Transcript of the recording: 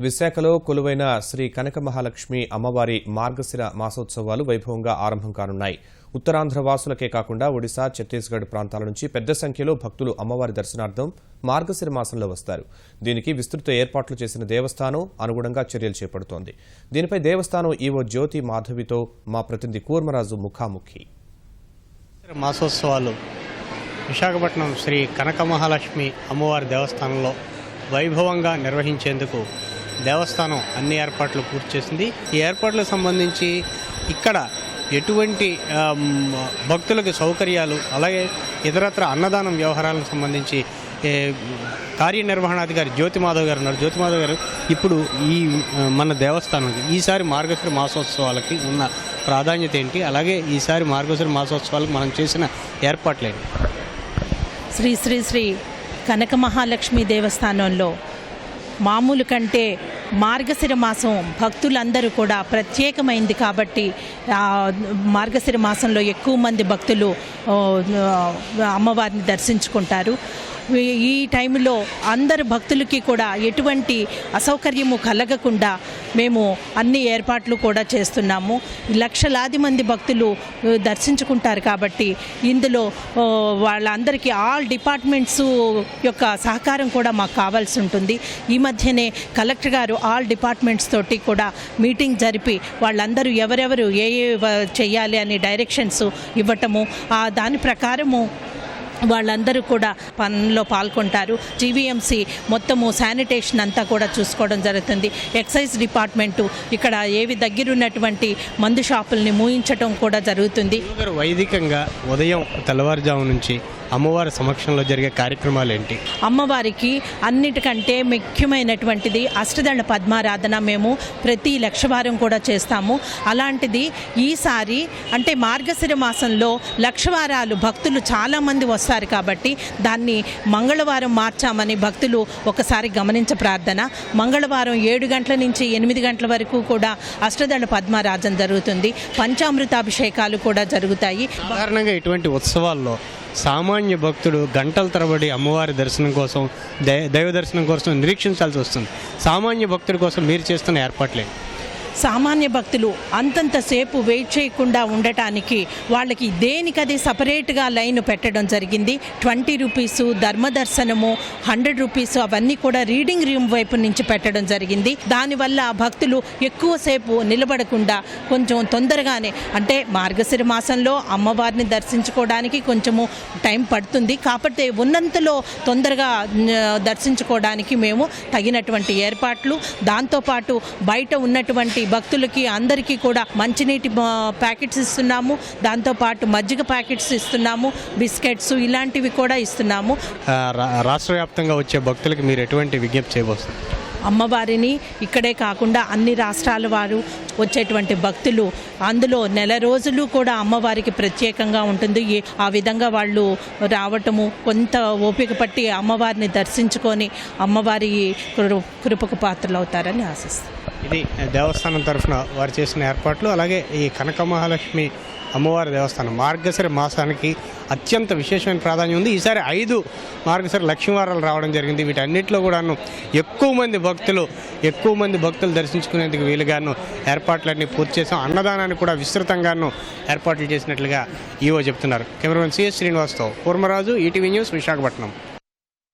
విశాఖలో కొలువైన శ్రీ కనక మహాలక్ష్మి అమ్మవారి మార్గశిర మాసోత్సవాలు వైభవంగా ఆరంభం కానున్నాయి. ఉత్తరాంధ్ర వాసులకే కాకుండా ఒడిశా, ఛత్తీస్గఢ్ ప్రాంతాల నుంచి పెద్ద సంఖ్యలో భక్తులు అమ్మవారి దర్శనార్థం మార్గశిర మాసంలో వస్తారు. దీనికి విస్తృత ఏర్పాట్లు చేసిన దేవస్థానం అనుగుణంగా చర్యలు చేపడుతోంది. దీనిపై దేవస్థానం ఈవో జ్యోతి మాధవితో మా ప్రతినిధి కూర్మరాజు ముఖాముఖి. మాసోత్సవాలు విశాఖపట్నం శ్రీ కనక మహాలక్ష్మి అమ్మవారి దేవస్థానంలో వైభవంగా నిర్వహించేందుకు దేవస్థానం అన్ని ఏర్పాట్లు పూర్తి చేసింది. ఈ ఏర్పాట్లకు సంబంధించి ఇక్కడ ఎటువంటి భక్తులకు సౌకర్యాలు, అలాగే ఇతరత్ర అన్నదానం వ్యవహారాలకు సంబంధించి కార్యనిర్వహణాధికారి జ్యోతి మాధవ్ గారు ఉన్నారు. జ్యోతి మాధవ్ గారు, ఇప్పుడు ఈ మన దేవస్థానం ఈసారి మార్గశిర మాసోత్సవాలకి ఉన్న ప్రాధాన్యత ఏంటి, అలాగే ఈసారి మార్గశిర మాసోత్సవాలకు మనం చేసిన ఏర్పాట్లేంటి? శ్రీ శ్రీ శ్రీ కనక మహాలక్ష్మి దేవస్థానంలో మామూలు కంటే మార్గశిర మాసం భక్తులందరూ కూడా ప్రత్యేకమైంది కాబట్టి మార్గశిర మాసంలో ఎక్కువ మంది భక్తులు అమ్మవారిని దర్శించుకుంటారు. ఈ టైంలో అందరు భక్తులకి కూడా ఎటువంటి అసౌకర్యము కలగకుండా మేము అన్ని ఏర్పాట్లు కూడా చేస్తున్నాము. లక్షలాది మంది భక్తులు దర్శించుకుంటారు కాబట్టి ఇందులో వాళ్ళందరికీ ఆల్ డిపార్ట్మెంట్స్ యొక్క సహకారం కూడా మాకు కావాల్సి ఉంటుంది. ఈ మధ్యనే కలెక్టర్ గారు ఆల్ డిపార్ట్మెంట్స్ తోటి కూడా మీటింగ్ జరిపి వాళ్ళందరూ ఎవరెవరు ఏ చేయాలి అని డైరెక్షన్స్ ఇవ్వటము, దాని ప్రకారము వాళ్ళందరూ కూడా పనుల్లో పాల్గొంటారు. జీవీఎంసీ మొత్తము శానిటేషన్ అంతా కూడా చూసుకోవడం జరుగుతుంది. ఎక్సైజ్ డిపార్ట్మెంటు ఇక్కడ ఏవి దగ్గరున్నటువంటి మందు షాపుల్ని మూయించడం కూడా జరుగుతుంది. వైదికంగా ఉదయం తెల్లవారుజాము నుంచి అమ్మవారి సమక్షంలో జరిగే కార్యక్రమాలు ఏంటి? అమ్మవారికి అన్నిటికంటే ముఖ్యమైనటువంటిది అష్టదళ పద్మారాధన మేము ప్రతి లక్షవారం కూడా చేస్తాము. అలాంటిది ఈసారి అంటే మార్గశిర మాసంలో లక్షవారాలు భక్తులు చాలామంది వస్తారు కాబట్టి దాన్ని మంగళవారం మార్చామని భక్తులు ఒకసారి గమనించ ప్రార్థన. మంగళవారం 7 గంటల నుంచి 8 గంటల వరకు కూడా అష్టదళ పద్మారాధన జరుగుతుంది. పంచామృతాభిషేకాలు కూడా జరుగుతాయి. సాధారణంగా ఇటువంటి ఉత్సవాల్లో సామాన్య భక్తుడు గంటల తరబడి అమ్మవారి దర్శనం కోసం, దైవ దర్శనం కోసం నిరీక్షించాల్సి వస్తుంది. సామాన్య భక్తుడి కోసం మీరు చేస్తున్న ఏర్పాట్లే? సామాన్య భక్తులు అంతంతసేపు వెయిట్ చేయకుండా ఉండటానికి వాళ్ళకి దేనికది సపరేట్గా లైన్ పెట్టడం జరిగింది. 20 రూపీసు ధర్మదర్శనము, 100 రూపీసు అవన్నీ కూడా రీడింగ్ రూమ్ వైపు నుంచి పెట్టడం జరిగింది. దానివల్ల భక్తులు ఎక్కువసేపు నిలబడకుండా కొంచెం తొందరగానే, అంటే మార్గశిర మాసంలో అమ్మవారిని దర్శించుకోవడానికి కొంచెము టైం పడుతుంది కాబట్టి ఉన్నంతలో తొందరగా దర్శించుకోవడానికి మేము తగినటువంటి ఏర్పాట్లు, దాంతోపాటు బయట ఉన్నటువంటి భక్తులకి అందరికీ కూడా మంచినీటి ప్యాకెట్స్ ఇస్తున్నాము. దాంతోపాటు మజ్జిగ ప్యాకెట్స్ ఇస్తున్నాము, బిస్కెట్స్ ఇలాంటివి కూడా ఇస్తున్నాము. రాష్ట్ర వ్యాప్తంగా వచ్చే భక్తులకి మీరు ఎటువంటి విజ్ఞప్తి చేయబోతున్నారు? అమ్మవారిని ఇక్కడే కాకుండా అన్ని రాష్ట్రాల వారు వచ్చేటువంటి భక్తులు అందులో నెల రోజులు కూడా అమ్మవారికి ప్రత్యేకంగా ఉంటుంది. ఆ విధంగా వాళ్ళు రావటము, కొంత ఓపిక పట్టి అమ్మవారిని దర్శించుకొని అమ్మవారి కృపకు పాత్రలు అవుతారని ఆశిస్తాం. ఇది దేవస్థానం తరఫున వారు చేసిన ఏర్పాట్లు. అలాగే ఈ కనక మహాలక్ష్మి అమ్మవారి దేవస్థానం మార్గశిర మాసానికి అత్యంత విశేషమైన ప్రాధాన్యం ఉంది. ఈసారి 5 మార్గశిర లక్ష్మీవారాలు రావడం జరిగింది. వీటన్నిటిలో కూడాను ఎక్కువ మంది భక్తులు దర్శించుకునేందుకు వీలుగాను ఏర్పాట్లన్నీ పూర్తి చేసాం. అన్నదానాన్ని కూడా విస్తృతంగాను ఏర్పాట్లు చేసినట్లుగా ఈవో చెప్తున్నారు. కెమెరామెన్ సిఎస్ శ్రీనివాస్తో కూర్మరాజు, ఈటీవీ న్యూస్, విశాఖపట్నం.